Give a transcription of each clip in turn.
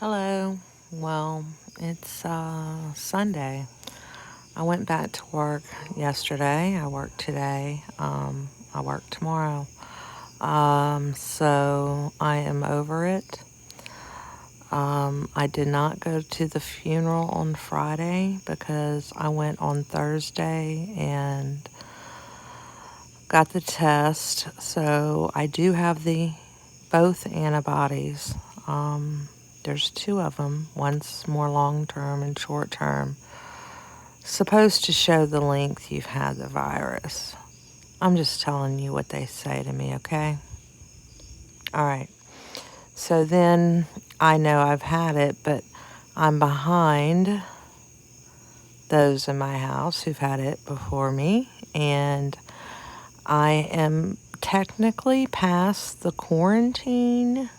Hello. Well, it's Sunday. I went back to work yesterday. I work today. I work tomorrow. So I am over it. I did not go to the funeral on Friday because I went on Thursday and got the test. So I do have the both antibodies. There's two of them. One's more long term and short term. Supposed to show the length you've had the virus. I'm just telling you what they say to me, okay? All right. So then I know I've had it, but I'm behind those in my house who've had it before me, and I am technically past the quarantine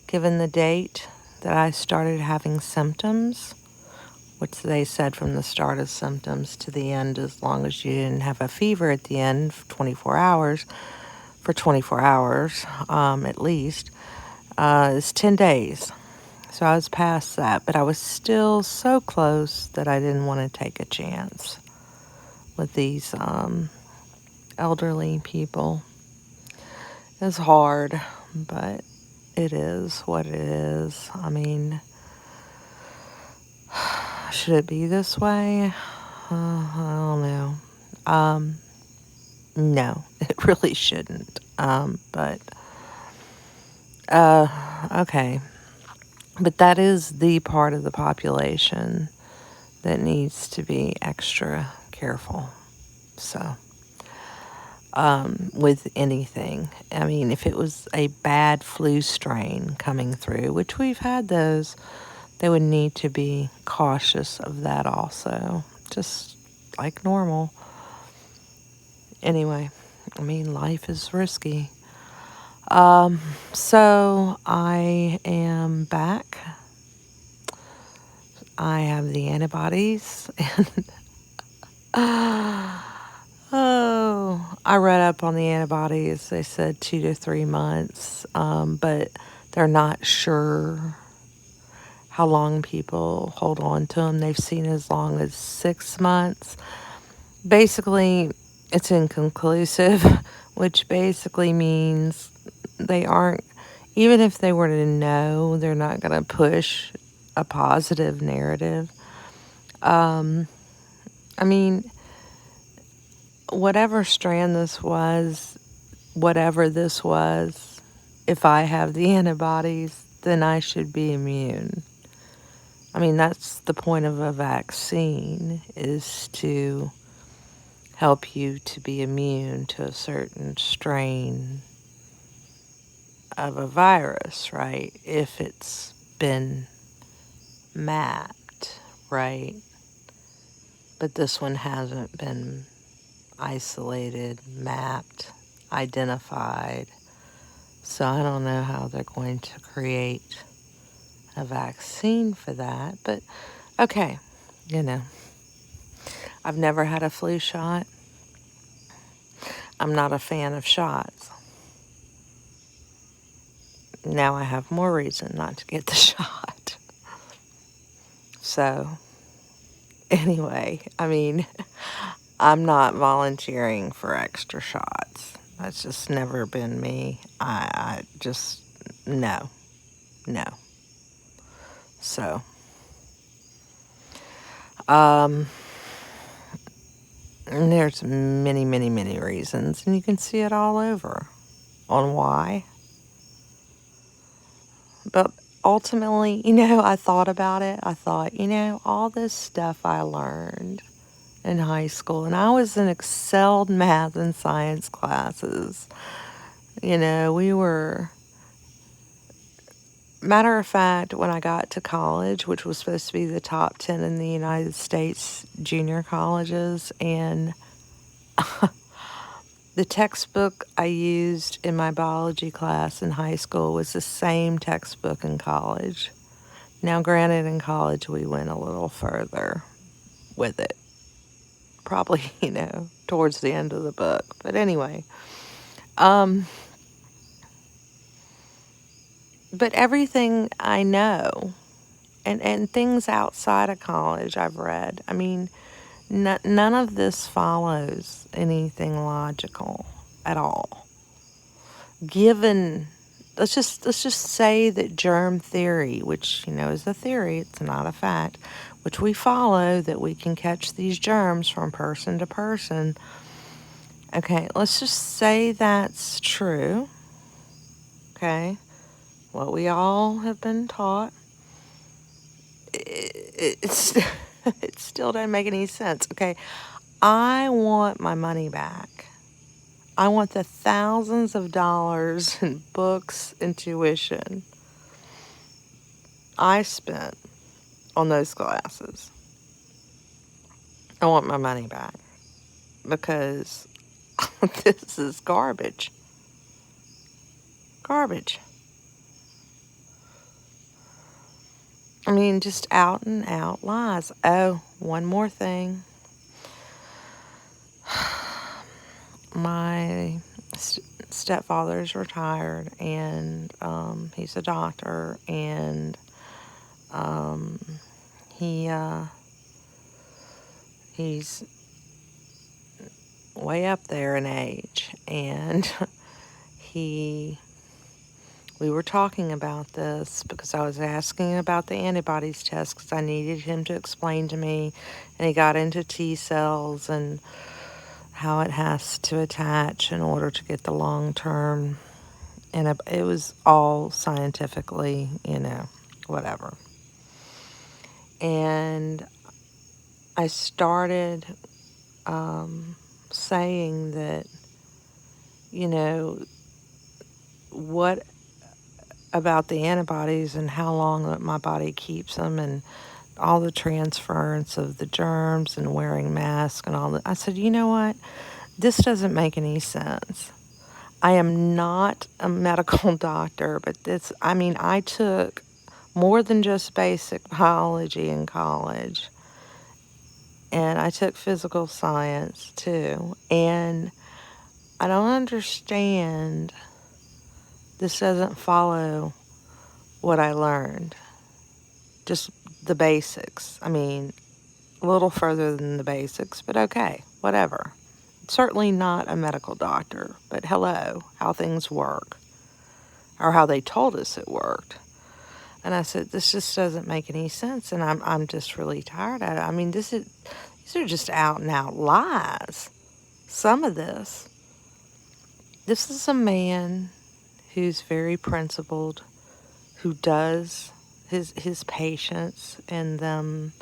given the date that I started having symptoms, which they said from the start of symptoms to the end, as long as you didn't have a fever at the end for 24 hours, at least, is 10 days. So I was past that, but I was still so close that I didn't want to take a chance with these elderly people. It's hard, but it is what it is. I mean, should it be this way? I don't know. No, it really shouldn't. Okay. But that is the part of the population that needs to be extra careful. So, with anything. I mean, if it was a bad flu strain coming through, which we've had those, they would need to be cautious of that also, just like normal. Anyway, I mean, life is risky. So I am back. I have the antibodies. Oh, I read up on the antibodies. They said 2 to 3 months, but they're not sure how long people hold on to them. They've seen as long as 6 months. Basically, it's inconclusive, which basically means they aren't, even if they were to know, they're not going to push a positive narrative. I mean, whatever strand this was, whatever this was, if I have the antibodies, then I should be immune. I mean, that's the point of a vaccine, is to help you to be immune to a certain strain of a virus, right? If it's been mapped, right? But this one hasn't been isolated, mapped, identified. So I don't know how they're going to create a vaccine for that. But okay, you know, I've never had a flu shot. I'm not a fan of shots. Now I have more reason not to get the shot. So, anyway, I mean, I'm not volunteering for extra shots. That's just never been me. I just, no, no. So, and there's many, many, many reasons, and you can see it all over on why. But ultimately, I thought about it. I thought, all this stuff I learned in high school, and I was in excelled math and science classes. We were, matter of fact, when I got to college, which was supposed to be the top 10 in the United States junior colleges, and the textbook I used in my biology class in high school was the same textbook in college. Now, granted, in college we went a little further with it. Probably, towards the end of the book. But anyway, But everything I know, and things outside of college I've read, I mean, none of this follows anything logical at all. Given, let's just say that germ theory, which is a theory, it's not a fact, which we follow, that we can catch these germs from person to person. Okay, let's just say that's true. Okay, what we all have been taught. It's it still doesn't make any sense. Okay, I want my money back. I want the thousands of dollars in books and tuition I spent on those classes. I want my money back because this is garbage. Garbage. I mean, just out and out lies. Oh, one more thing. My stepfather's retired, and he's a doctor, and um, he he's way up there in age, and he we were talking about this because I was asking about the antibodies test because I needed him to explain to me, and he got into T cells and how it has to attach in order to get the long term, and it was all scientifically, whatever. And I started saying that, you know, what about the antibodies and how long that my body keeps them, and all the transference of the germs and wearing masks and all that. I said, you know what? This doesn't make any sense. I am not a medical doctor, but I took more than just basic biology in college, and I took physical science too. And I don't understand. This doesn't follow what I learned, just the basics. I mean, a little further than the basics, but okay, whatever. Certainly not a medical doctor, but hello, how things work, or how they told us it worked. And I said, this just doesn't make any sense, and I'm just really tired of it. I mean, these are just out and out lies. Some of this. This is a man who's very principled, who does his patients and them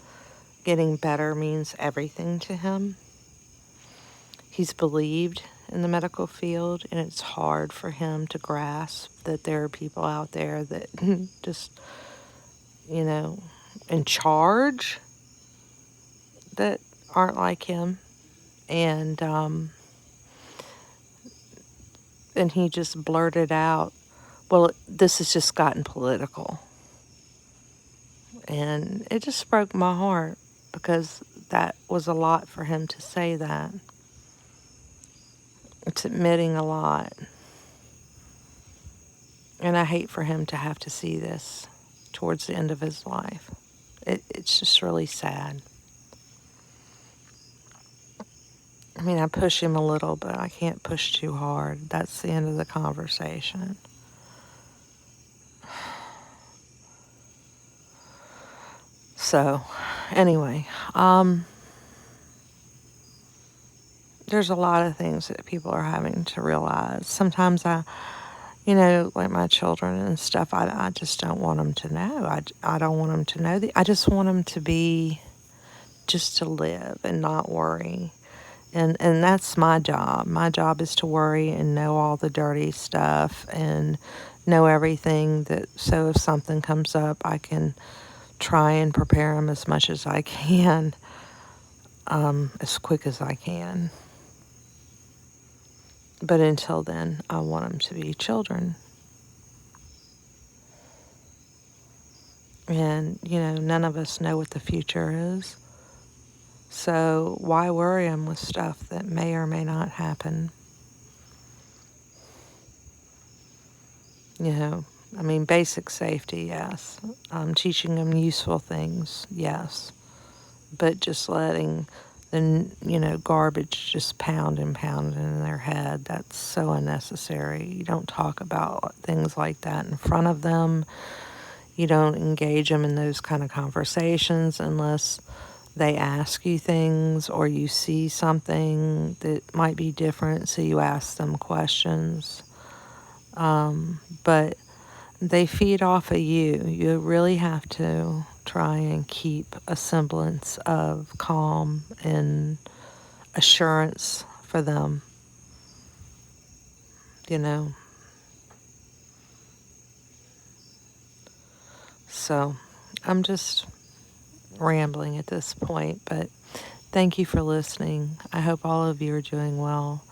getting better means everything to him. He's believed in the medical field, and it's hard for him to grasp that there are people out there that just, in charge, that aren't like him. And he just blurted out, well, this has just gotten political. And it just broke my heart because that was a lot for him to say that. It's admitting a lot. And I hate for him to have to see this towards the end of his life. It's just really sad. I mean, I push him a little, but I can't push too hard. That's the end of the conversation. So, anyway, there's a lot of things that people are having to realize. Sometimes like my children and stuff, I just don't want them to know. I don't want them to know. I just want them to be, just to live and not worry. And that's my job. My job is to worry and know all the dirty stuff and know everything, so if something comes up, I can try and prepare them as much as I can, as quick as I can. But until then, I want them to be children. And, none of us know what the future is. So why worry them with stuff that may or may not happen? I mean, basic safety, yes. Teaching them useful things, yes. But just letting the, garbage just pound and pound in their head, that's so unnecessary. You don't talk about things like that in front of them. You don't engage them in those kind of conversations unless they ask you things or you see something that might be different, so you ask them questions. But they feed off of you. You really have to try and keep a semblance of calm and assurance for them, you know. So I'm just rambling at this point, but thank you for listening. I hope all of you are doing well.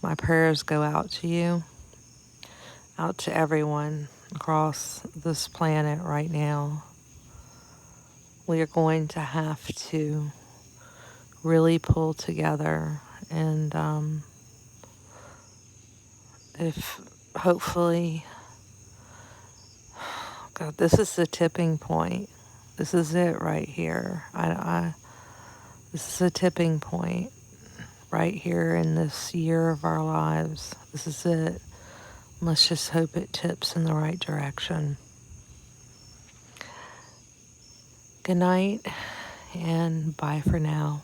My prayers go out to you, out to everyone across this planet right now. We are going to have to really pull together and if hopefully, God, this is the tipping point. This is it right here. This is a tipping point right here in this year of our lives. This is it. Let's just hope it tips in the right direction. Good night and bye for now.